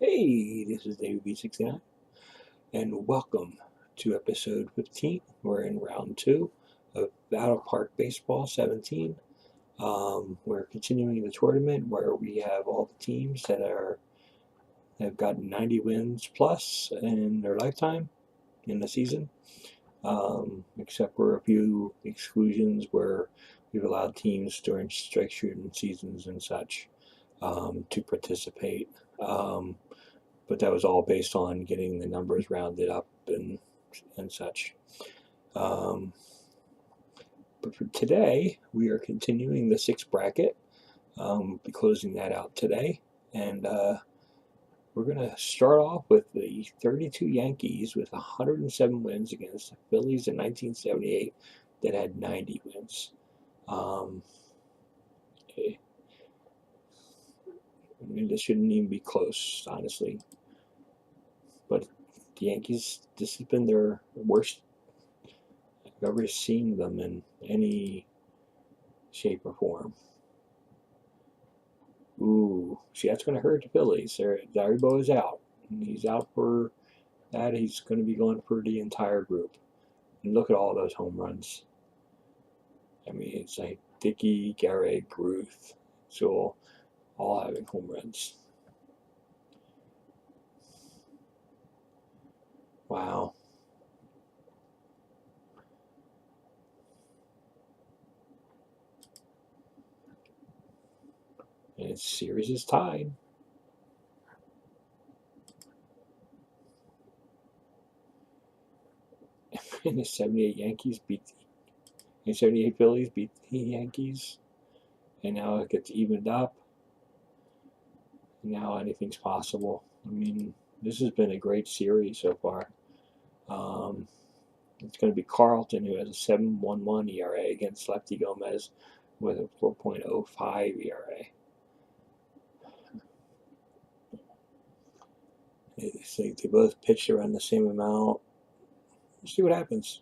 Hey, this is David B69, and welcome to episode 15. We're in round 2 of Battle Park Baseball 17. We're continuing the tournament where we have all the teams that have gotten 90 wins plus in their lifetime in the season, except for a few exclusions where we've allowed teams during strike shooting seasons and such to participate. But that was all based on getting the numbers rounded up and such. But for today, we are continuing the 6 bracket. Be closing that out today, and we're going to start off with the 32 Yankees with 107 wins against the Phillies in 1978 that had 90 wins. Okay. I mean, this shouldn't even be close, honestly. But the Yankees, this has been their worst I've ever seen them in any shape or form. Ooh, see, that's going to hurt the Phillies. Daribo is out. He's out for that. He's going to be going for the entire group. And look at all those home runs. I mean, it's like Dickey, Garrett, Ruth, so all having home runs. Wow. And its series is tied. And the 78 Yankees beat the 78 Phillies beat the Yankees. And now it gets evened up. Now anything's possible. I mean, this has been a great series so far. It's going to be Carlton, who has a 7.11 ERA against Lefty Gomez with a 4.05 ERA. They both pitched around the same amount. We'll see what happens.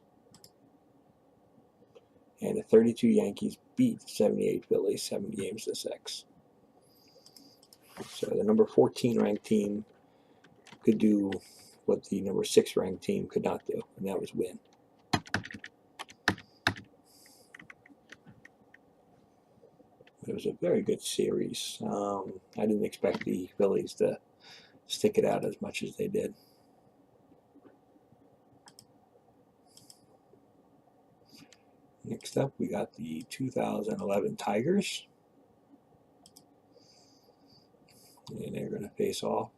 And the 32 Yankees beat the 78 Phillies 7 games to 6. So the number 14 ranked team could do what the number 6 ranked team could not do, and that was win. It was a very good series. I didn't expect the Phillies to stick it out as much as they did. Next up, we got the 2011 Tigers. And they're going to face off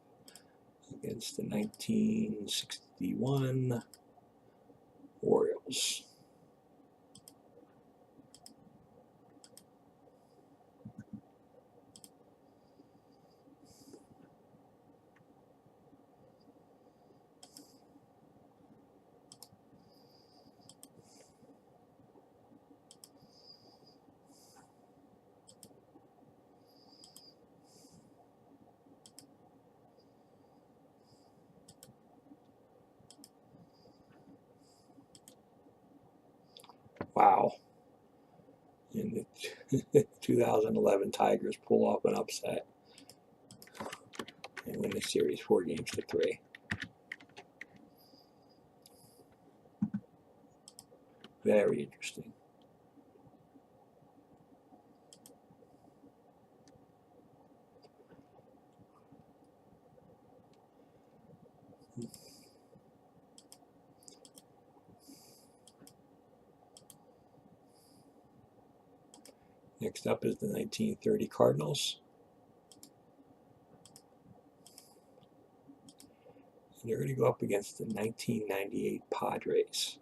against the 1961 Orioles. Wow. And the 2011 Tigers pull off an upset and win the series 4 games to 3. Very interesting. Next up is the 1930 Cardinals. And they're going to go up against the 1998 Padres.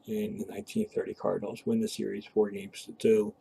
And the 1930 Cardinals win the series 4 games to 2.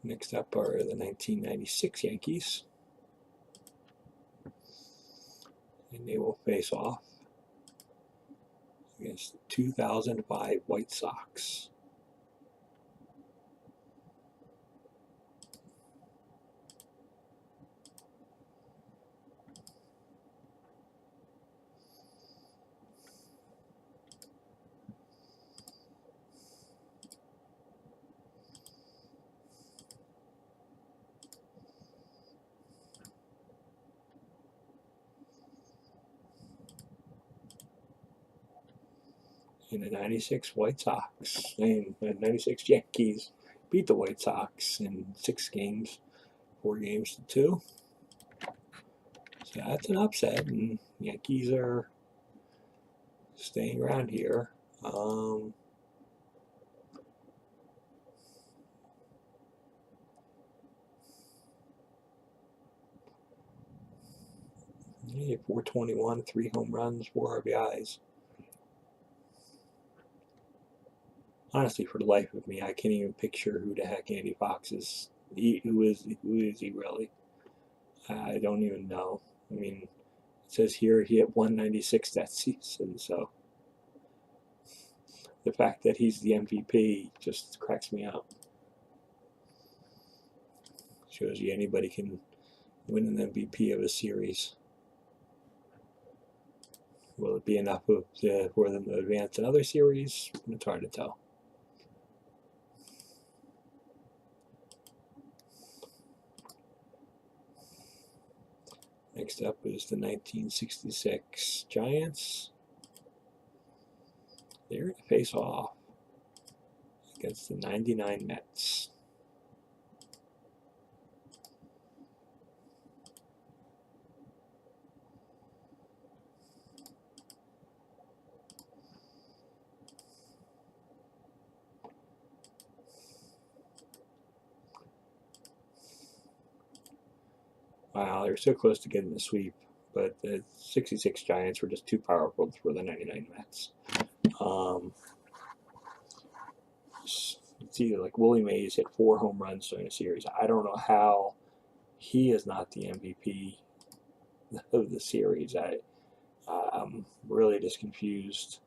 Next up are the 1996 Yankees, and they will face off against the 2005 White Sox. And the 96 White Sox and the 96 Yankees beat the White Sox in 6 games, 4 games to 2. So that's an upset, and Yankees are staying around here. Yeah, 421, 3 home runs, 4 RBIs. Honestly, for the life of me, I can't even picture who the heck Andy Fox is. Who is he really? I don't even know. I mean, it says here he hit 196 that season, so the fact that he's the MVP just cracks me up. Shows you anybody can win an MVP of a series. Will it be enough for them to advance another series? It's hard to tell. Next up is the 1966 Giants. They're going to face off against the 99 Mets. Wow, they're so close to getting the sweep, but the 66 Giants were just too powerful for the 99 Mets. It's either like Willie Mays hit 4 home runs during the series. I don't know how he is not the MVP of the series. I'm really just confused.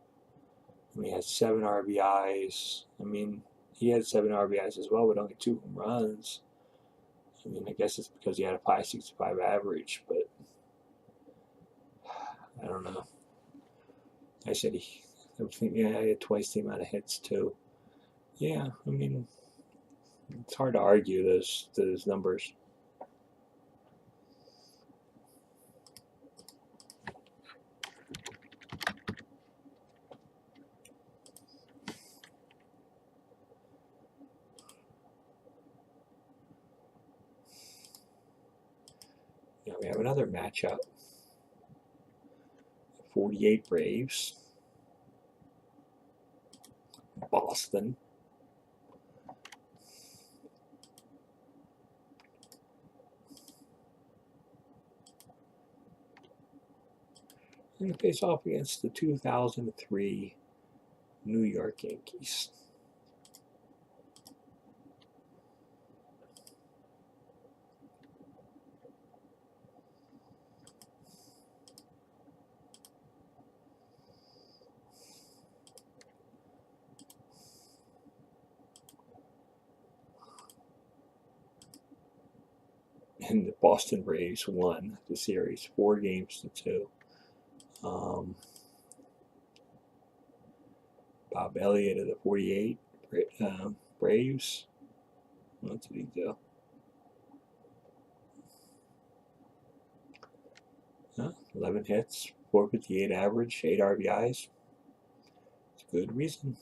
I mean, he had 7 RBIs. I mean, he had 7 RBIs as well, but only 2 home runs. I mean, I guess it's because he had a 565 average, but I don't know. I said he had twice the amount of hits too. Yeah, I mean, it's hard to argue those numbers. Now we have another matchup. 48 Braves, Boston. And they face off against the 2003 New York Yankees. And the Boston Braves won the series 4 games to 2. Bob Elliott of the 48 Braves. What did he do? 11 hits, 458 average, 8 RBIs. It's a good reason.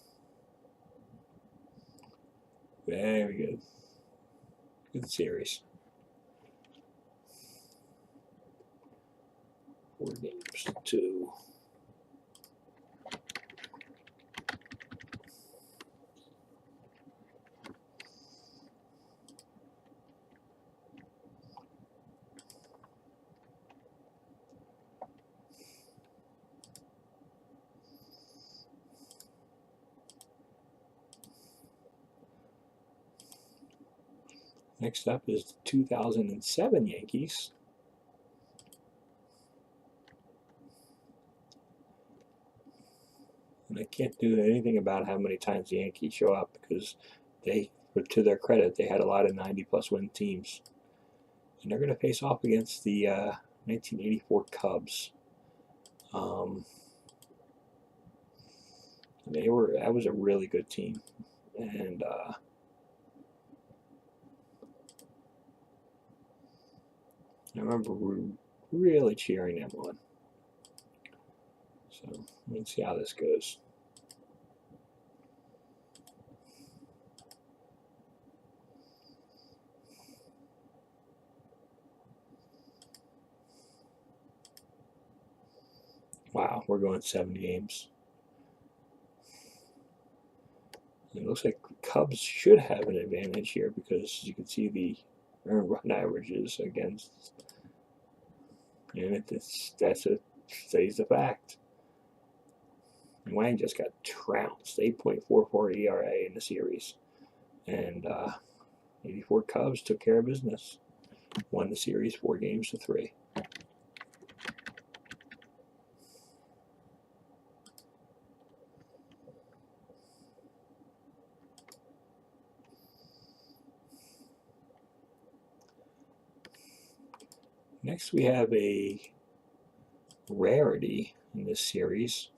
Very good. Good series. 4 games to 2. Next up is the 2007 Yankees. And I can't do anything about how many times the Yankees show up because they, to their credit, they had a lot of 90-plus win teams. And they're going to face off against the 1984 Cubs. That was a really good team. And I remember really cheering them on. So let's see how this goes. Wow, we're going 7 games. It looks like the Cubs should have an advantage here because you can see the earned run averages against, and that's a stays the fact. Wang just got trounced, 8.44 ERA in the series, and 84 Cubs took care of business, won the series 4-3. Next, we have a rarity in this series.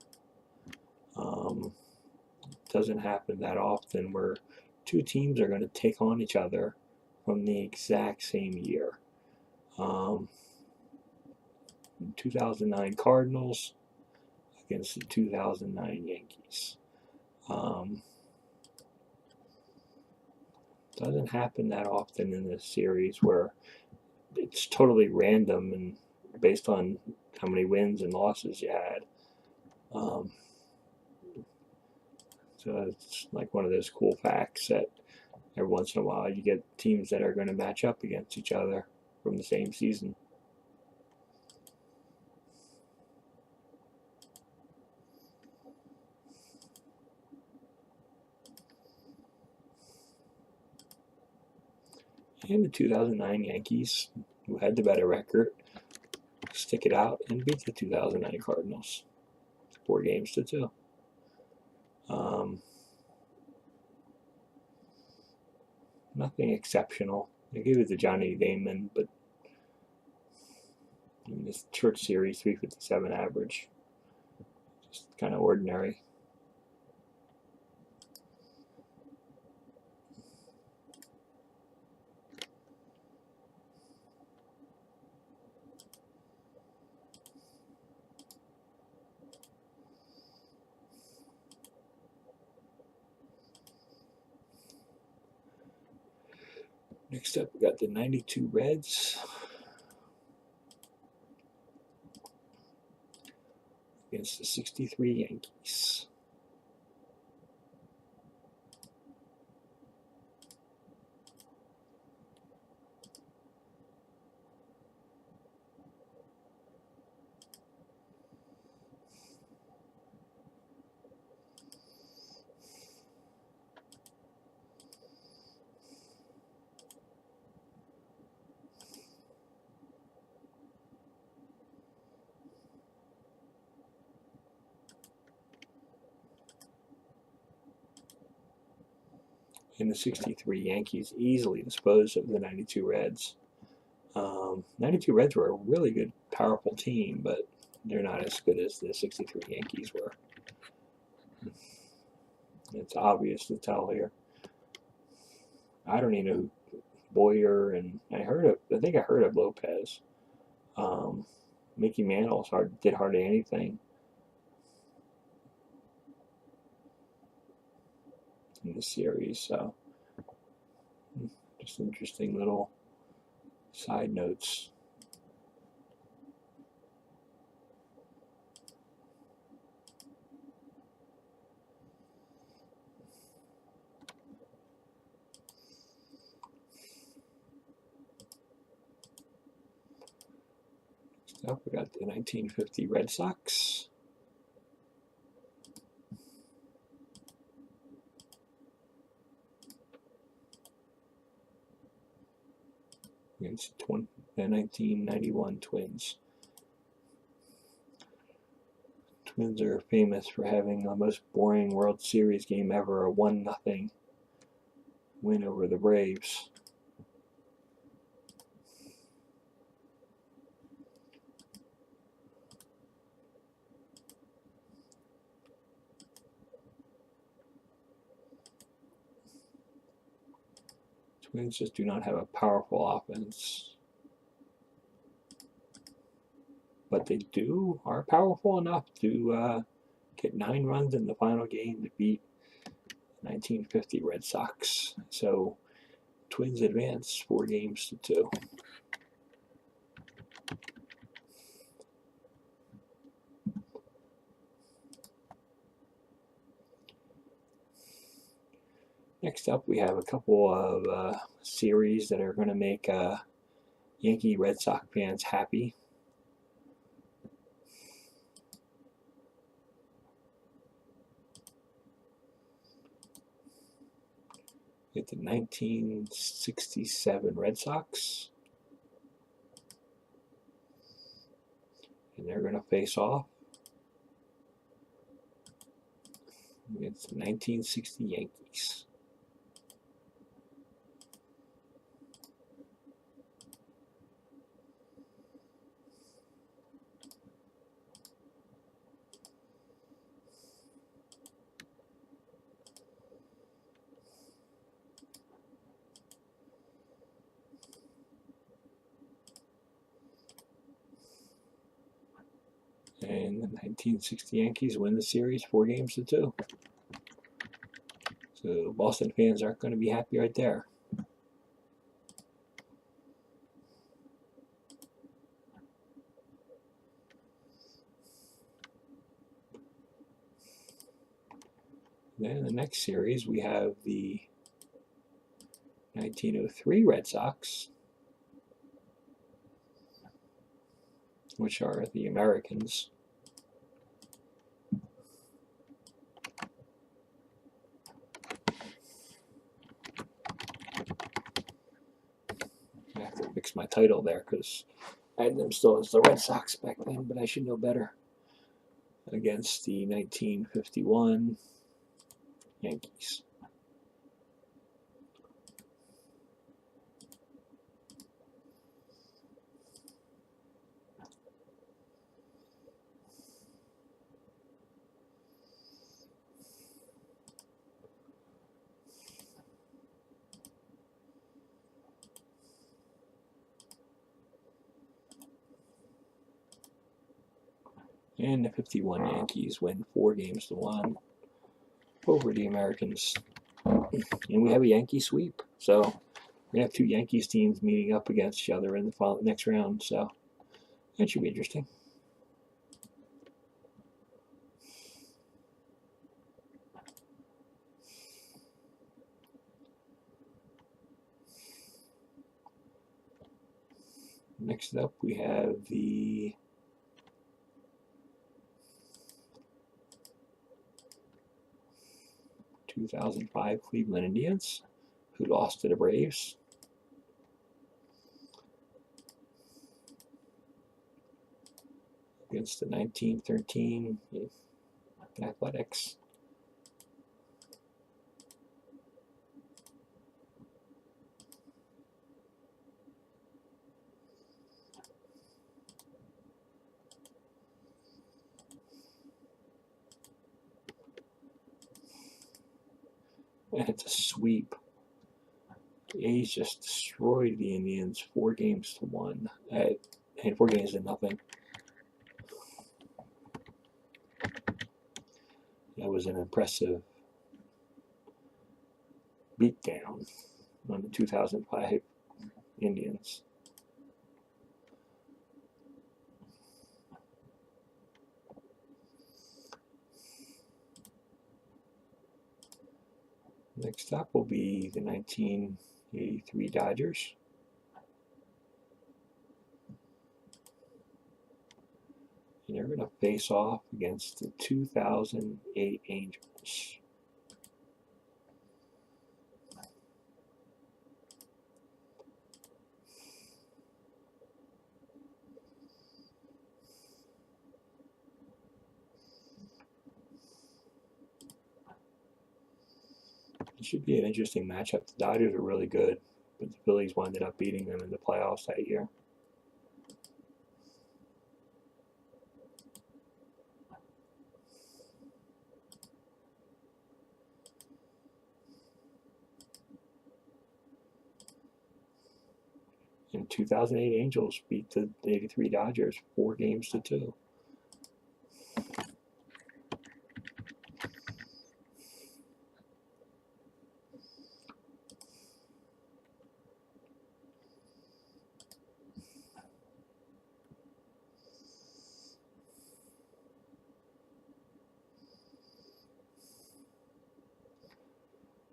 Doesn't happen that often where two teams are going to take on each other from the exact same year. 2009 Cardinals against the 2009 Yankees. Doesn't happen that often in this series where it's totally random and based on how many wins and losses you had. So it's like one of those cool facts that every once in a while you get teams that are going to match up against each other from the same season. And the 2009 Yankees, who had the better record, stick it out and beat the 2009 Cardinals 4-2. Nothing exceptional. They gave it to Johnny Damon, but in this short series, 357 average, just kind of ordinary. Next up, we got the 92 Reds against the 63 Yankees. And the 63 Yankees easily disposed of the 92 Reds. 92 Reds were a really good, powerful team, but they're not as good as the 63 Yankees were. It's obvious to tell here. I don't even know who Boyer and I think I heard of Lopez. Mickey Mantle did hardly anything in the series, so just interesting little side notes. Up, we got the 1950 Red Sox. against the 1991 Twins. Twins are famous for having the most boring World Series game ever, a 1-0 win over the Braves. Twins just do not have a powerful offense. But they are powerful enough to get 9 runs in the final game to beat 1950 Red Sox. So Twins advance 4-2. Next up, we have a couple of series that are going to make Yankee Red Sox fans happy. Get the 1967 Red Sox. And they're going to face off against the 1960 Yankees. And the 1960 Yankees win the series 4-2. So Boston fans aren't going to be happy right there. Then in the next series, we have the 1903 Red Sox, which are the Americans. I have to fix my title there because I had them still as the Red Sox back then, but I should know better. Against the 1951 Yankees. And the 51 Yankees win 4-1 over the Americans. And we have a Yankee sweep. So we're going to have 2 Yankees teams meeting up against each other in the next round. So that should be interesting. Next up, we have the 2005 Cleveland Indians, who lost to the Braves. Against the 1913 Athletics. And it's a sweep. The A's just destroyed the Indians 4-1 and 4-0. That was an impressive beatdown on the 2005 Indians. Next up will be the 1983 Dodgers. And they're going to face off against the 2008 Angels. It should be an interesting matchup. The Dodgers are really good, but the Phillies ended up beating them in the playoffs that year. In 2008, Angels beat the 83 Dodgers 4-2.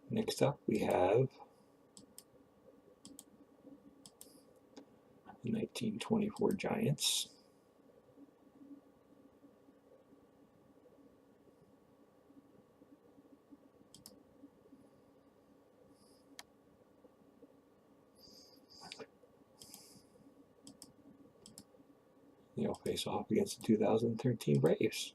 Next up, we have the 1924 Giants. They'll face off against the 2013 Braves.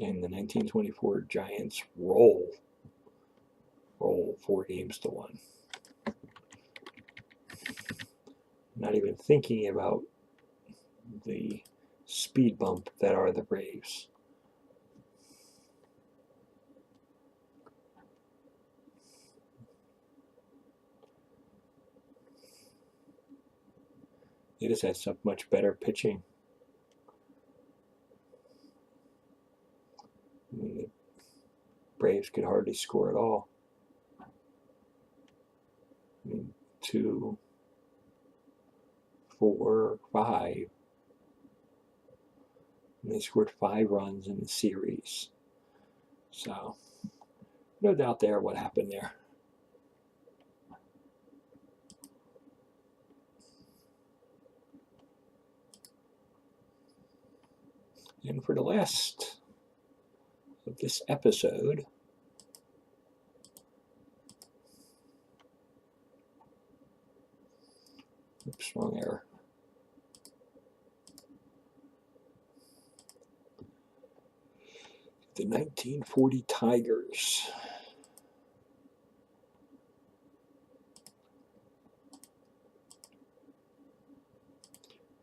And the 1924 Giants roll 4-1. Not even thinking about the speed bump that are the Braves. They just had so much better pitching. I mean, the Braves could hardly score at all. I mean, 2, 4, 5. And they scored 5 runs in the series. So, no doubt there what happened there. And for the last of this episode, oops, wrong error. The 1940 Tigers.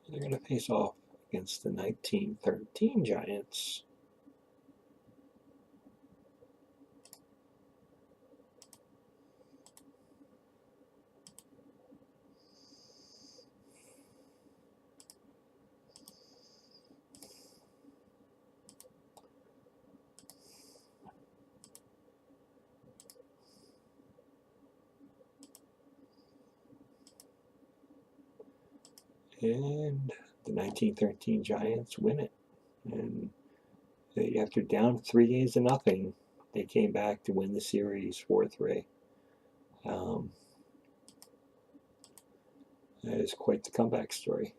They're going to face off against the 1913 Giants. And the 1913 Giants win it. And after down 3-0, they came back to win the series 4-3. That is quite the comeback story.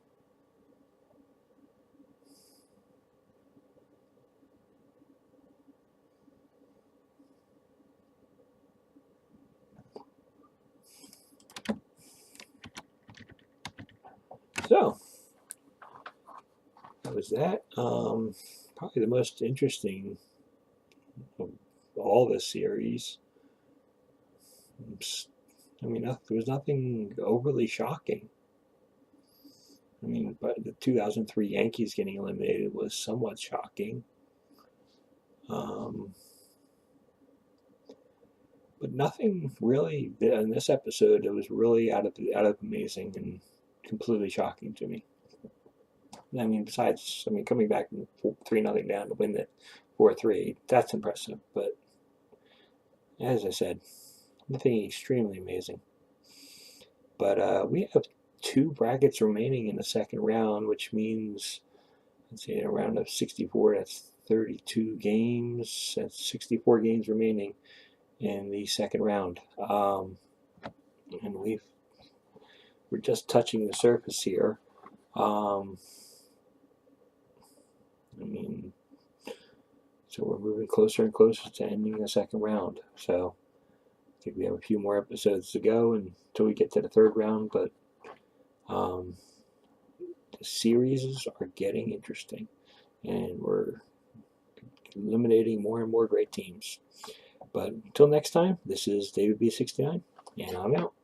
So, that was that. Probably the most interesting of all this series. I mean, there was nothing overly shocking. I mean, but the 2003 Yankees getting eliminated was somewhat shocking. But nothing really in this episode that was really out of amazing and completely shocking to me. I mean, besides, coming back 3-0 down to win it 4-3, that's impressive. But as I said, nothing extremely amazing. But we have 2 brackets remaining in the second round, which means, let's see, a round of 64, that's 32 games. That's 64 games remaining in the second round. And we're just touching the surface here. I mean, So we're moving closer and closer to ending the second round. So I think we have a few more episodes to go until we get to the third round, but the series are getting interesting, and we're eliminating more and more great teams. But until next time, this is David B69, and I'm out.